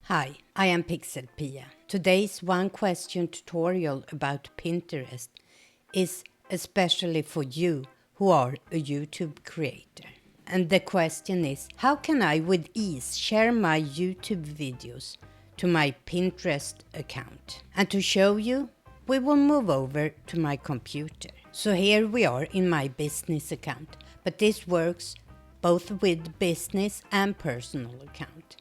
Hi, I am PixelPia. Today's one question tutorial about Pinterest is especially for you who are a YouTube creator. And the question is, how can I with ease share my YouTube videos to my Pinterest account? And to show you, we will move over to my computer. So here we are in my business account, but this works both with business and personal account.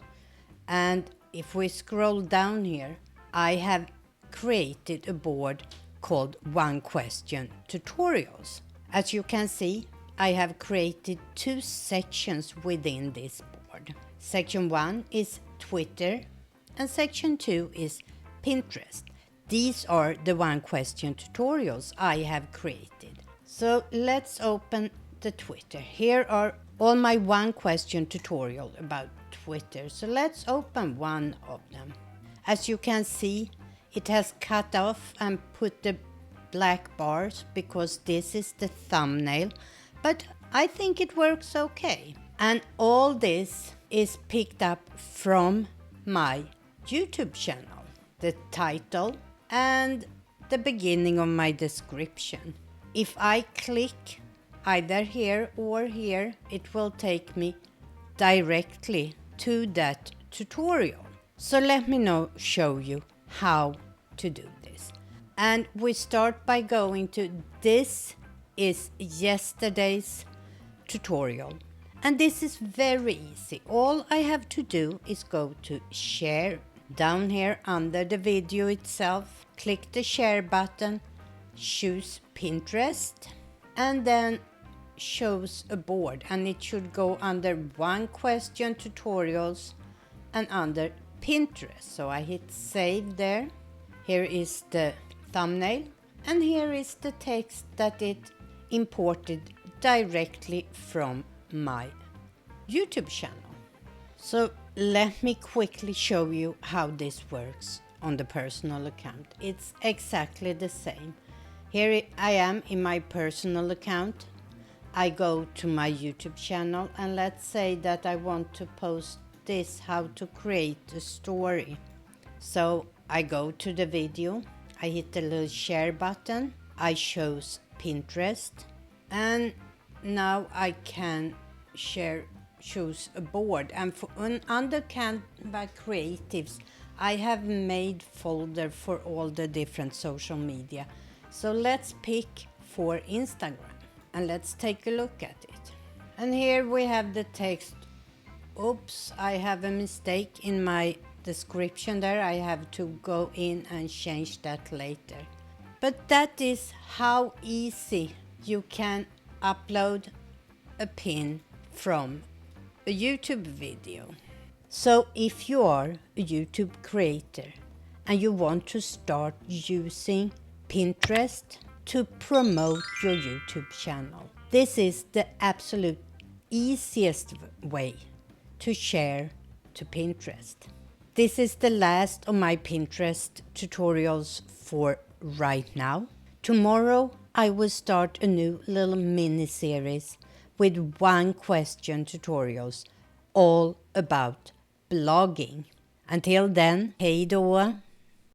And if we scroll down here, I have created a board called One Question Tutorials. As you can see, I have created two sections within this board. Section 1 is Twitter and section 2 is Pinterest. These are the One Question Tutorials I have created. So let's open the Twitter. Here are all my One Question tutorial about Twitter. So let's open one of them. As you can see, it has cut off and put the black bars because this is the thumbnail, but I think it works okay. And all this is picked up from my YouTube channel, the title and the beginning of my description. If I click either here or here, it will take me directly to that tutorial. So let me now show you how to do this. And we start by going to, this is yesterday's tutorial. And this is very easy. All I have to do is go to share down here under the video itself, click the share button, choose Pinterest, and then shows a board, and it should go under One Question Tutorials and under Pinterest. So I hit save there. Here is the thumbnail and here is the text that it imported directly from my YouTube channel. So let me quickly show you how this works on the personal account. It's exactly the same. Here I am in my personal account. I go to my YouTube channel and let's say that I want to post this, how to create a story. So I go to the video, I hit the little share button, I choose Pinterest, and now I can choose a board. And under Canva Creatives, I have made folder for all the different social media. So let's pick for Instagram. And let's take a look at it. And here we have the text. Oops, I have a mistake in my description there. I have to go in and change that later. But that is how easy you can upload a pin from a YouTube video. So if you are a YouTube creator and you want to start using Pinterest to promote your YouTube channel, this is the absolute easiest way to share to Pinterest. This is the last of my Pinterest tutorials for right now. Tomorrow I will start a new little mini series with One Question tutorials all about blogging. Until then, hej då!